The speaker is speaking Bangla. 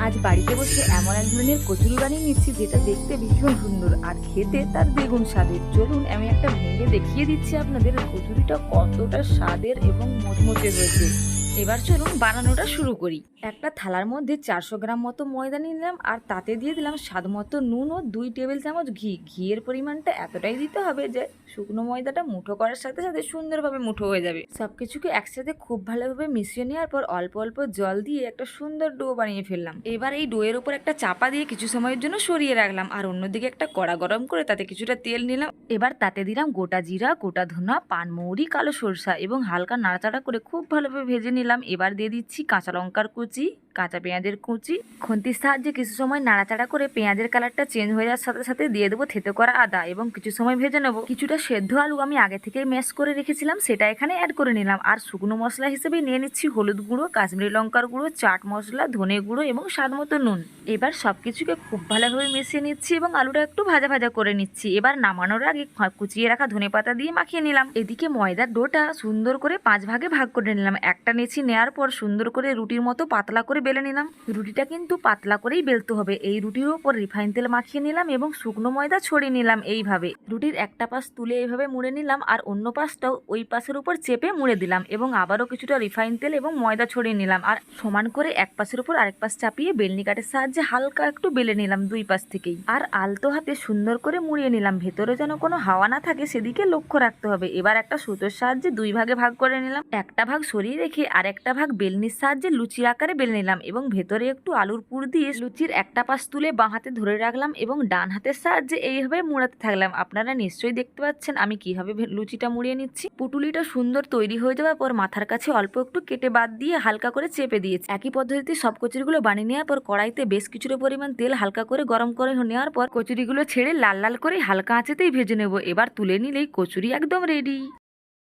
আজ বাড়িতে বসে এমন এক ধরনের কচুরি বানিয়ে নিচ্ছি যেটা দেখতে ভীষণ সুন্দর আর খেতে তার দ্বিগুণ স্বাদের। চলুন আমি একটা ভেঙে দেখিয়ে দিচ্ছি আপনাদের কচুরিটা কতটা স্বাদের এবং মচমচে হয়েছে। এবার চলুন বানানোটা শুরু করি। একটা থালার মধ্যে 400 গ্রাম মতো ময়দা নিলাম আর তাতে দিয়ে দিলাম স্বাদ মতো নুন ও 2 টেবিল চামচ ঘি। ঘিয়ের পরিমাণটা এতটাই দিতে হবে যে শুকনো ময়দাটা মুঠো করার সাথে সাথে সুন্দরভাবে মুঠো হয়ে যাবে। সবকিছুকে একসাথে খুব ভালোভাবে মিশিয়ে নেওয়ার পর অল্প অল্প জল দিয়ে একটা সুন্দর ডো বানিয়ে ফেললাম। এবার এই ডোয়ের উপর একটা চাপা দিয়ে কিছু সময়ের জন্য সরিয়ে রাখলাম আর অন্যদিকে একটা কড়া গরম করে তাতে কিছুটা তেল নিলাম। এবার তাতে দিলাম গোটা জিরা, গোটা ধনা, পানমৌরি, কালো সরষা এবং হালকা নাড়াচাড়া করে খুব ভালোভাবে ভেজে নিলাম। এবার দিয়ে দিচ্ছি কাঁচা লঙ্কার কুচি, কাঁচা পেঁয়াজের কুচি। খুন্তির সাহায্যে কিছু সময় নাড়াচাড়া করে পেঁয়াজের কালারটা চেঞ্জ হয়ে যাওয়ার সাথে সাথে দিয়ে দেবো থেতো করা আদা এবং কিছু সময় ভেজে নেবো। কিছুটা সেদ্ধ আলু আমি আগে থেকে ম্যাশ করে রেখেছিলাম, সেটা এখানে অ্যাড করে নিলাম। আর শুকনো মশলা হিসেবে নিয়ে নিচ্ছি হলুদ গুঁড়ো, কাশ্মীরি লঙ্কার গুঁড়ো, চাট মশলা, ধনে গুঁড়ো এবং স্বাদ মতো নুন। এবার সবকিছুকে খুব ভালোভাবে মিশিয়ে নিচ্ছি এবং আলুটা একটু ভাজা ভাজা করে নিচ্ছি। এবার নামানোর আগে কুচিয়ে রাখা ধনেপাতা দিয়ে মাখিয়ে নিলাম। এদিকে ময়দার ডোটা সুন্দর করে 5 ভাগে ভাগ করে নিলাম। একটা নেছি নেওয়ার পর সুন্দর করে রুটির মতো পাতলা করে বেলে নিলাম। রুটিটা কিন্তু পাতলা করেই বেলতে হবে। এই রুটির উপর রিফাইন তেল মাখিয়ে নিলাম এবং শুকনো ময়দা ছড়িয়ে নিলাম। এইভাবে রুটির একটা পাশ তুলে এইভাবে মুড়ে নিলাম আর অন্য পাশটাও ওই পাশের উপর চেপে মুড়ে দিলাম এবং আবারও কিছুটা রিফাইন তেল এবং ময়দা ছড়িয়ে নিলাম আর সমান করে এক পাশের উপর আরেক পাশ চাপিয়ে বেলনি কাঠের সাহায্যে হালকা একটু বেলে নিলাম দুই পাশ থেকেই। আর আলতো হাতে সুন্দর করে মুড়িয়ে নিলাম। ভেতরে যেন কোনো হাওয়া না থাকে সেদিকে লক্ষ্য রাখতে হবে। এবার একটা সুতোর সাহায্যে 2 ভাগে ভাগ করে নিলাম। একটা ভাগ সরিয়ে রেখে আর একটা ভাগ বেলনির সাহায্যে লুচি আকারে বেলে নিলাম এবং ভেতরে একটু আলুর পুর দিয়ে লুচির একটা পাশ তুলে বাঁ হাতে ধরে রাখলাম এবং ডান হাতের সাহায্যে এইভাবে মুড়াতে থাকলাম। আপনারা নিশ্চয়ই দেখতে পাচ্ছেন আমি কিভাবে লুচিটা মুড়িয়ে নিচ্ছি। পুটুলিটা সুন্দর তৈরি হয়ে যাওয়ার পর মাথার কাছে অল্প একটু কেটে বাদ দিয়ে হালকা করে চেপে দিয়েছি। একই পদ্ধতিতে সব কচুরিগুলো বানিয়ে নেওয়ার পর কড়াইতে বেশ কিছুটা পরিমাণ তেল হালকা করে গরম করে নেওয়ার পর কচুরিগুলো ছেড়ে লাল লাল করে হালকা আঁচেতেই ভেজে নেব। এবার তুলে নিলেই কচুরি একদম রেডি।